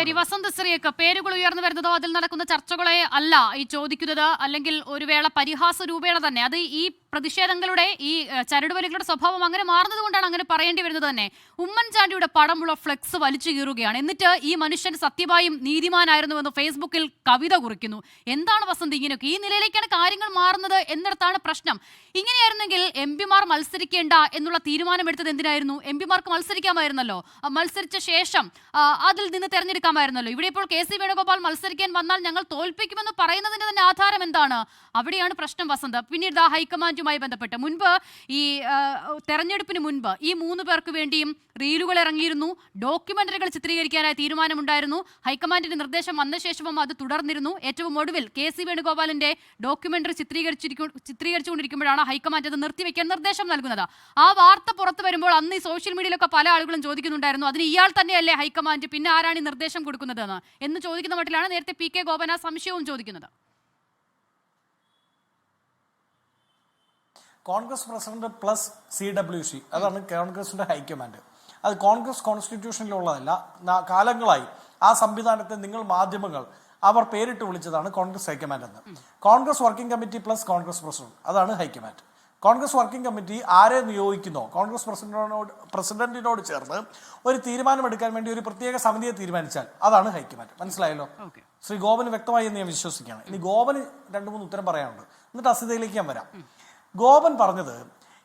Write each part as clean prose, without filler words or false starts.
ശരി, വസന്ത് ശ്രീയൊക്കെ പേരുകൾ ഉയർന്നു വരുന്നതോ അതിൽ നടക്കുന്ന ചർച്ചകളെ അല്ല ഈ ചോദിക്കുന്നത്, അല്ലെങ്കിൽ ഒരു വേള പരിഹാസ രൂപേണ തന്നെ അത് ഈ പ്രതിഷേധങ്ങളുടെ ഈ ചരടുവലികളുടെ സ്വഭാവം അങ്ങനെ മാറുന്നത് കൊണ്ടാണ് അങ്ങനെ പറയേണ്ടി വരുന്നത് തന്നെ. ഉമ്മൻചാണ്ടിയുടെ പടമുള്ള ഫ്ലെക്സ് വലിച്ചു കീറുകയാണ്, എന്നിട്ട് ഈ മനുഷ്യൻ സത്യമായും നീതിമാനായിരുന്നുവെന്ന് ഫേസ്ബുക്കിൽ കവിത കുറിക്കുന്നു. എന്താണ് വസന്ത് ഇങ്ങനെയൊക്കെ? ഈ നിലയിലേക്കാണ് കാര്യങ്ങൾ മാറുന്നത് എന്നിടത്താണ് പ്രശ്നം. ഇങ്ങനെയായിരുന്നെങ്കിൽ എം പിമാർ മത്സരിക്കേണ്ട എന്നുള്ള തീരുമാനമെടുത്തത് എന്തിനായിരുന്നു? എം പിമാർക്ക് മത്സരിക്കാമായിരുന്നല്ലോ, മത്സരിച്ച ശേഷം അതിൽ നിന്ന് തെരഞ്ഞെടുക്കാമായിരുന്നല്ലോ. ഇവിടെ ഇപ്പോൾ കെ സി വേണുഗോപാൽ മത്സരിക്കാൻ വന്നാൽ ഞങ്ങൾ തോൽപ്പിക്കുമെന്ന് പറയുന്നതിന്റെ തന്നെ ആധാരം എന്താണ്? അവിടെയാണ് പ്രശ്നം വസന്ത്. പിന്നീട് ഹൈക്കമാൻഡുമായി ബന്ധപ്പെട്ട് മുൻപ് ഈ തെരഞ്ഞെടുപ്പിന് മുൻപ് ഈ 3 പേർക്ക് വേണ്ടിയും റീലുകൾ ഇറങ്ങിയിരുന്നു, ഡോക്യുമെന്ററികൾ ചിത്രീകരിക്കാനായി തീരുമാനമുണ്ടായിരുന്നു. ഹൈക്കമാൻഡിന്റെ നിർദ്ദേശം വന്ന ശേഷവും അത് തുടർന്നിരുന്നു. ഏറ്റവും ഒടുവിൽ കെ സി വേണുഗോപാലിന്റെ ഡോക്യുമെന്ററി ചിത്രീകരിച്ചുകൊണ്ടിരിക്കുമ്പോഴാണ് ഹൈക്കമാൻഡ് അത് നിർത്തിവെക്കാൻ നിർദ്ദേശം നൽകുന്നത്. ആ വാർത്ത പുറത്തു വരുമ്പോൾ അന്ന് ഈ സോഷ്യൽ മീഡിയയിലൊക്കെ പല ആളുകളും ചോദിക്കുന്നുണ്ടായിരുന്നു, അതിന് ഇയാൾ തന്നെയല്ലേ ഹൈക്കമാൻഡ്, പിന്നെ ആരാണ് ഈ നിർദ്ദേശം കൊടുക്കുന്നതെന്ന് എന്ന് ചോദിക്കുന്ന മട്ടിലാണ് നേരത്തെ പി കെ ഗോപൻ ആ സംശയവും ചോദിക്കുന്നത്. കോൺഗ്രസ് പ്രസിഡന്റ് പ്ലസ് CWC അതാണ് കോൺഗ്രസിന്റെ ഹൈക്കമാൻഡ്. അത് കോൺഗ്രസ് കോൺസ്റ്റിറ്റ്യൂഷനിലുള്ളതല്ല. കാലങ്ങളായി ആ സംവിധാനത്തെ നിങ്ങൾ മാധ്യമങ്ങൾ അവർ പേരിട്ട് വിളിച്ചതാണ് കോൺഗ്രസ് ഹൈക്കമാൻഡ് എന്ന്. Congress working committee plus Congress president അതാണ് ഹൈക്കമാൻഡ്. കോൺഗ്രസ് വർക്കിംഗ് കമ്മിറ്റി ആരെ നിയോഗിക്കുന്നോ കോൺഗ്രസ് പ്രസിഡന്റിനോട് ചേർന്ന് ഒരു തീരുമാനമെടുക്കാൻ വേണ്ടി ഒരു പ്രത്യേക സമിതിയെ തീരുമാനിച്ചാൽ അതാണ് ഹൈക്കമാൻഡ്. മനസ്സിലായല്ലോ? ശ്രീ ഗോപന് വ്യക്തമായി എന്ന് ഞാൻ വിശ്വസിക്കുകയാണ്. ഇനി ഗോപന് 2-3 ഉത്തരം പറയാനുണ്ട്, എന്നിട്ട് അസിതയിലേക്ക് ഞാൻ വരാം. ഗോപൻ പറഞ്ഞത്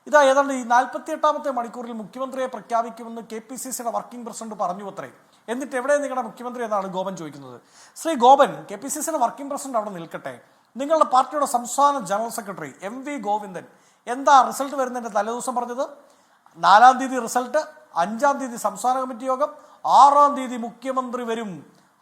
ഇതാ ഏതാണ്ട് ഈ 48ാമത്തെ മണിക്കൂറിൽ മുഖ്യമന്ത്രിയെ പ്രഖ്യാപിക്കുമെന്ന് KPCCയുടെ വർക്കിംഗ് പ്രസിഡന്റ് പറഞ്ഞു അത്രേ. എന്നിട്ട് എവിടെ നിങ്ങളുടെ മുഖ്യമന്ത്രി എന്നാണ് ഗോപൻ ചോദിക്കുന്നത്. ശ്രീ ഗോപൻ, KPCCയുടെ വർക്കിംഗ് പ്രസിഡന്റ് അവിടെ നിൽക്കട്ടെ, നിങ്ങളുടെ പാർട്ടിയുടെ സംസ്ഥാന ജനറൽ സെക്രട്ടറി MV ഗോവിന്ദൻ എന്താ റിസൾട്ട് വരുന്നതിന്റെ തലേദിവസം പറഞ്ഞത്? 4-ാം തീയതി റിസൾട്ട്, 5-ാം തീയതി സംസ്ഥാന കമ്മിറ്റി യോഗം, 6-ാം തീയതി മുഖ്യമന്ത്രി വരും.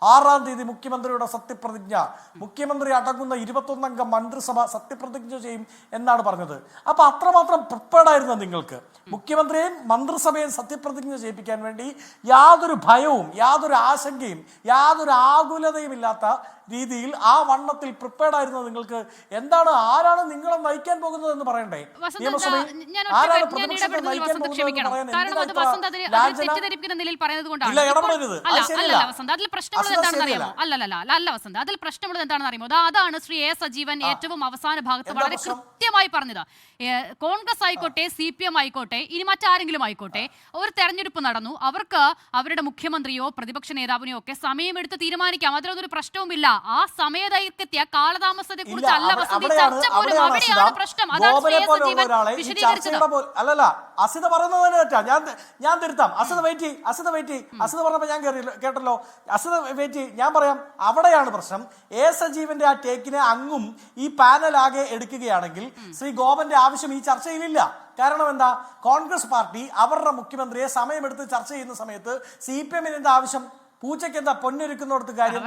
6-ാം തീയതി മുഖ്യമന്ത്രിയുടെ സത്യപ്രതിജ്ഞ, മുഖ്യമന്ത്രി അടങ്ങുന്ന 21 അംഗ മന്ത്രിസഭ സത്യപ്രതിജ്ഞ ചെയ്യും എന്നാണ് പറഞ്ഞത്. അപ്പൊ അത്രമാത്രം പ്രിപ്പയർഡ് ആയിരുന്നു നിങ്ങൾക്ക്. മുഖ്യമന്ത്രിയെയും മന്ത്രിസഭയെയും സത്യപ്രതിജ്ഞ ചെയ്യിപ്പിക്കാൻ വേണ്ടി യാതൊരു ഭയവും യാതൊരു ആശങ്കയും യാതൊരു ആകുലതയും ഇല്ലാത്ത രീതിയിൽ ആ വണ്ണത്തിൽ പ്രിപ്പയർഡ് ആയിരുന്നു നിങ്ങൾക്ക്. എന്താണ്, ആരാണ് നിങ്ങളെ നയിക്കാൻ പോകുന്നത് എന്ന് പറയണ്ടേ? നിയമസഭയിൽ ആരാണ് പ്രതിപക്ഷത്തെ നയിക്കാൻ പോകുന്നത്? അതിൽ പ്രശ്നമുള്ളത് എന്താണെന്ന് അറിയുമോ? അതാണ് ശ്രീ എ സജീവൻ ഏറ്റവും അവസാന ഭാഗത്ത് വളരെ കൃത്യമായി പറഞ്ഞത്. കോൺഗ്രസ് ആയിക്കോട്ടെ, CPM ആയിക്കോട്ടെ, ഇനി മറ്റാരെങ്കിലും ആയിക്കോട്ടെ, ഒരു തെരഞ്ഞെടുപ്പ് നടന്നു, അവർക്ക് അവരുടെ മുഖ്യമന്ത്രിയോ പ്രതിപക്ഷ നേതാവിനെയോ ഒക്കെ സമയമെടുത്ത് തീരുമാനിക്കാം, അതിലൊരു പ്രശ്നവുമില്ല. ആ സമയദൈർഘ്യത്തെ കാലതാമസത്തെ കുറിച്ചല്ല ചർച്ച പോലും. അവിടെയാണ് പ്രശ്നം. അതാണ് അല്ലല്ല അസിത പറയുന്നത് ഞാൻ തിരുത്താം. അസിത വെയിറ്റ് അസിത പറഞ്ഞപ്പോ ഞാൻ കേട്ടല്ലോ. അസിത വെയിറ്റ്, ഞാൻ പറയാം. അവിടെയാണ് പ്രശ്നം. എ സജീവന്റെ ആ ടേക്കിനെ അങ്ങും ഈ പാനൽ ആകെ എടുക്കുകയാണെങ്കിൽ ശ്രീ ഗോപന്റെ ആവശ്യം ഈ ചർച്ചയിലില്ല. കാരണം എന്താ? കോൺഗ്രസ് പാർട്ടി അവരുടെ മുഖ്യമന്ത്രിയെ സമയമെടുത്ത് ചർച്ച ചെയ്യുന്ന സമയത്ത് CPM-ന് എന്താ ആവശ്യം? പൂച്ചയ്ക്ക് എന്താ പൊന്നൊരുക്കുന്നിടത്ത് കാര്യം?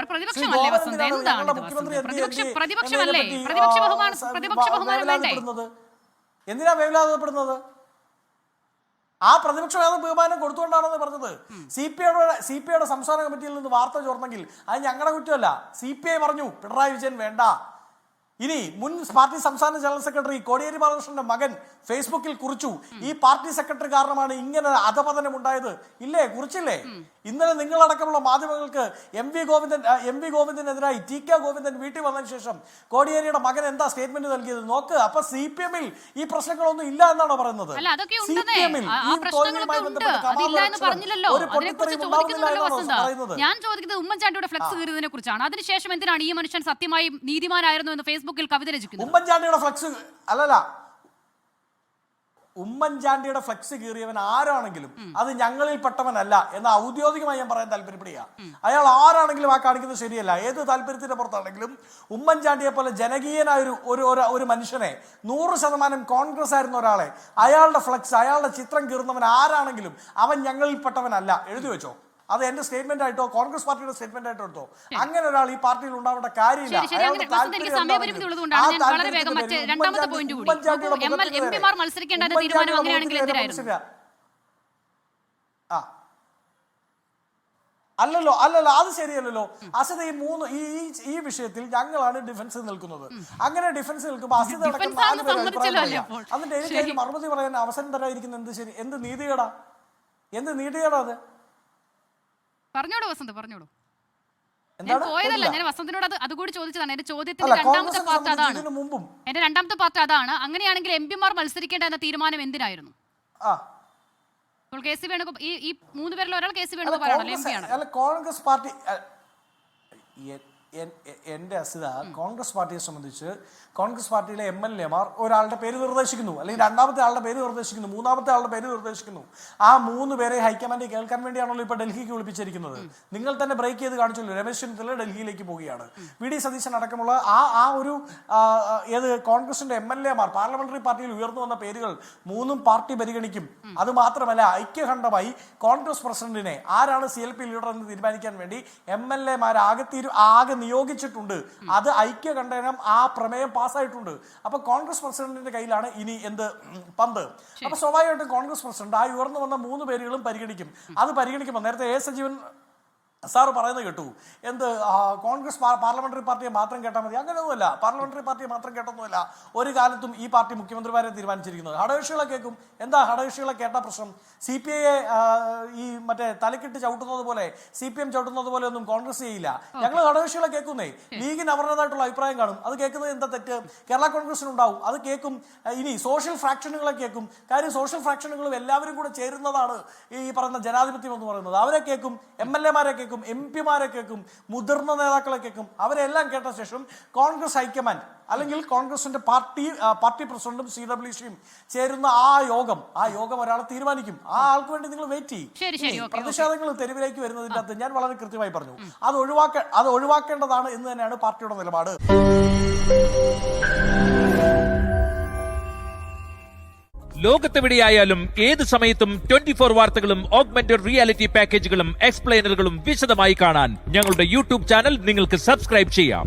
എന്തിനാ വേവലാതപ്പെടുന്നത്? ആ പ്രതിപക്ഷം ഏത് ബഹുമാനം കൊടുത്തുകൊണ്ടാണെന്ന് പറഞ്ഞത്. CPI-യുടെ സംസ്ഥാന കമ്മിറ്റിയിൽ നിന്ന് വാർത്ത ചോർന്നെങ്കിൽ അത് ഞങ്ങളുടെ കുറ്റമല്ല. CPI പറഞ്ഞു പിണറായി വിജയൻ വേണ്ട. ഇനി മുൻ പാർട്ടി സംസ്ഥാന ജനറൽ സെക്രട്ടറി കോടിയേരി ബാലകൃഷ്ണന്റെ മകൻ ഫേസ്ബുക്കിൽ കുറിച്ചു, ഈ പാർട്ടി സെക്രട്ടറി കാരണമാണ് ഇങ്ങനെ അധപതനം ഉണ്ടായത്. ഇല്ലേ? കുറിച്ചില്ലേ? ഇന്നലെ നിങ്ങളടക്കമുള്ള മാധ്യമങ്ങൾക്ക് MV ഗോവിന്ദനെതിരായി TK ഗോവിന്ദൻ വീട്ടിൽ വന്നതിന് ശേഷം കോടിയേരിയുടെ മകൻ എന്താ സ്റ്റേറ്റ്മെന്റ് നൽകിയത് നോക്ക്. അപ്പൊ CPM-ൽ ഈ പ്രശ്നങ്ങളൊന്നും ഇല്ല എന്നാണോ പറയുന്നത്? CPM-ൽ ഈ തോൽവിയുമായി ബന്ധപ്പെട്ട് ഞാൻ ചോദിക്കുന്നത് ഉമ്മൻചാണ്ടിയുടെ ഫ്ലെക്സ് കീറിയതിനെ കുറിച്ചാണ്. അതിനുശേഷം എന്തിനാണ് ഈ മനുഷ്യൻ സത്യമായും നീതിമാനായിരുന്നു എന്ന് ഫേസ്ബുക്കിൽ കവിത രചിക്കുന്നത്? ഉമ്മൻചാണ്ടിയുടെ ഫ്ലെക്സ് അല്ലല്ല, ഉമ്മൻചാണ്ടിയുടെ ഫ്ലെക്സ് കീറിയവൻ ആരാണെങ്കിലും അത് ഞങ്ങളിൽ പെട്ടവനല്ല എന്ന് ഔദ്യോഗികമായി ഞാൻ പറയാൻ താല്പര്യപ്പെടുക. അയാൾ ആരാണെങ്കിലും ആ കാണിക്കുന്നത് ശരിയല്ല. ഏത് താല്പര്യത്തിന്റെ പുറത്താണെങ്കിലും ഉമ്മൻചാണ്ടിയെ പോലെ ജനകീയനായ ഒരു മനുഷ്യനെ, 100% കോൺഗ്രസ് ആയിരുന്ന ഒരാളെ, അയാളുടെ ഫ്ലെക്സ്, അയാളുടെ ചിത്രം കീറുന്നവൻ ആരാണെങ്കിലും അവൻ ഞങ്ങളിൽ പെട്ടവനല്ല. എഴുതി വെച്ചോ. അത് എന്റെ സ്റ്റേറ്റ്മെന്റ് ആയിട്ടോ കോൺഗ്രസ് പാർട്ടിയുടെ സ്റ്റേറ്റ്മെന്റ് ആയിട്ടോ എടുത്തോ. അങ്ങനെ ഒരാൾ ഈ പാർട്ടിയിൽ ഉണ്ടാവേണ്ട കാര്യമില്ല. അല്ലല്ലോ അത് ശരിയല്ലല്ലോ. അസിത ഈ വിഷയത്തിൽ ഞങ്ങളാണ് ഡിഫൻസിൽ നിൽക്കുന്നത്. അങ്ങനെ ഡിഫൻസിൽ നിൽക്കുമ്പോൾ അസിത അതിന്റെ എനിക്ക് മറുപടി പറയാൻ അവസരം തരാതിരിക്കുന്ന എന്ത് നീതികേടാ അത്? പറഞ്ഞോളൂ വസന്ത്, പറഞ്ഞോളൂ. ഞാൻ പോയതല്ല, ഞാൻ വസന്തിനോട് അതുകൂടി ചോദിച്ചതാണ്. എന്റെ ചോദ്യത്തിന്റെ അല്ല, രണ്ടാമത്തെ പാർട്ട് കോൺഗ്രസിനെ അതാണ്. ഇതിനു മുമ്പും എന്റെ രണ്ടാമത്തെ പാർട്ട് അതാണ്. അങ്ങനെയാണെങ്കിൽ എംപിമാർ മത്സരിക്കേണ്ട എന്ന തീരുമാനം എന്തിനായിരുന്നു? ആ ഇപ്പോൾ കെ സി വേണുഗോപാൽ ഈ 3 പേരിൽ ഒരാൾ കെ സി വേണുഗോപാലാണല്ലോ, എം പി ആണ്. അല്ല, കോൺഗ്രസ് പാർട്ടി എൻ്റെ അസിത, കോൺഗ്രസ് പാർട്ടിയെ സംബന്ധിച്ച് കോൺഗ്രസ് പാർട്ടിയിലെ MLA-മാർ ഒരാളുടെ പേര് നിർദ്ദേശിക്കുന്നു, അല്ലെങ്കിൽ രണ്ടാമത്തെ ആളുടെ പേര് നിർദ്ദേശിക്കുന്നു, മൂന്നാമത്തെ ആളുടെ പേര് നിർദ്ദേശിക്കുന്നു. ആ 3 പേരെ ഹൈക്കമാൻഡ് കേൾക്കാൻ വേണ്ടിയാണല്ലോ ഇപ്പോൾ ഡൽഹിക്ക് വിളിപ്പിച്ചിരിക്കുന്നത്. നിങ്ങൾ തന്നെ ബ്രേക്ക് ചെയ്ത് കാണിച്ചല്ലോ. രമേശ് ചെന്നിത്തല ഡൽഹിയിലേക്ക് പോവുകയാണ്. വി.ഡി. സതീശൻ അടക്കമുള്ള ആ ഒരു ഏത് കോൺഗ്രസിന്റെ MLA-മാർ പാർലമെന്ററി പാർട്ടിയിൽ ഉയർന്നു വന്ന പേരുകൾ 3ഉം പാർട്ടി പരിഗണിക്കും. അത് മാത്രമല്ല, ഐക്യഖണ്ഡമായി കോൺഗ്രസ് പ്രസിഡന്റിനെ ആരാണ് CLP ലീഡർ എന്ന് തീരുമാനിക്കാൻ വേണ്ടി MLA-മാർ ആകെ നിയോഗിച്ചിട്ടുണ്ട്. അത് ഐക്യകണ്ഠനം ആ പ്രമേയം പാസ്സായിട്ടുണ്ട്. അപ്പൊ കോൺഗ്രസ് പ്രസിഡന്റിന്റെ കയ്യിലാണ് ഇനി എന്ത് പന്ത്. അപ്പൊ സ്വാഭാവികമായിട്ടും കോൺഗ്രസ് പ്രസിഡന്റ് ആ ഉയർന്നു വന്ന 3 പേരുകളും പരിഗണിക്കും. അത് പരിഗണിക്കുമ്പോൾ നേരത്തെ A. സജീവൻ സാറ് പറയുന്നത് കേട്ടു, എന്ത് കോൺഗ്രസ് പാർലമെന്ററി പാർട്ടിയെ മാത്രം കേട്ടാൽ മതി. അങ്ങനെയൊന്നുമല്ല, പാർലമെന്ററി പാർട്ടിയെ മാത്രം കേട്ടൊന്നുമല്ല ഒരു കാലത്തും ഈ പാർട്ടി മുഖ്യമന്ത്രിമാരെ തീരുമാനിച്ചിരിക്കുന്നത്. ഘടകകക്ഷികളെ കേൾക്കും. എന്താ ഘടകകക്ഷികളെ കേട്ട പ്രശ്നം? CPI-യെ ഈ മറ്റേ തലക്കിട്ട് ചവിട്ടുന്നത് പോലെ, CPM ചവിട്ടുന്നത് പോലെ ഒന്നും കോൺഗ്രസ് ചെയ്യില്ല. ഞങ്ങൾ ഘടകകക്ഷികളെ കേൾക്കുന്നേ. ലീഗിന് അവരുടേതായിട്ടുള്ള അഭിപ്രായം കാണും. അത് കേൾക്കുന്നത് എന്താ തെറ്റ്? കേരള കോൺഗ്രസിനുണ്ടാവും, അത് കേൾക്കും. ഇനി സോഷ്യൽ ഫ്രാക്ഷനുകളെ കേൾക്കും. കാര്യം സോഷ്യൽ ഫ്രാക്ഷനുകളും എല്ലാവരും കൂടെ ചേരുന്നതാണ് ഈ പറയുന്ന ജനാധിപത്യം എന്ന് പറയുന്നത്. അവരെ കേൾക്കും, MLA-മാരെ കേൾക്കും, MP-മാരെ കേൾക്കും, മുതിർന്ന നേതാക്കളെ കേൾക്കും. അവരെല്ലാം കേട്ട ശേഷം കോൺഗ്രസ് ഹൈക്കമാൻഡ് അല്ലെങ്കിൽ കോൺഗ്രസിന്റെ പാർട്ടി പ്രസിഡന്റും CWCയും ചേരുന്ന ആ യോഗം ഒരാളെ തീരുമാനിക്കും. ആ ആൾക്ക് വേണ്ടി നിങ്ങൾ വെയിറ്റ് ചെയ്യും. പ്രതിഷേധങ്ങൾ തെരുവിലേക്ക് വരുന്നതിന്റെ അകത്ത് ഞാൻ വളരെ കൃത്യമായി പറഞ്ഞു, അത് ഒഴിവാക്കേണ്ടതാണ് എന്ന് തന്നെയാണ് പാർട്ടിയുടെ നിലപാട്. ലോകത്തെവിടെയായാലും ഏത് സമയത്തും 24 വാർത്തകളും ഓഗ്മെന്റഡ് റിയാലിറ്റി പാക്കേജുകളും എക്സ്പ്ലെയിനറുകളും വിശദമായി കാണാൻ ഞങ്ങളുടെ YouTube ചാനൽ നിങ്ങൾക്ക് സബ്സ്ക്രൈബ് ചെയ്യാം.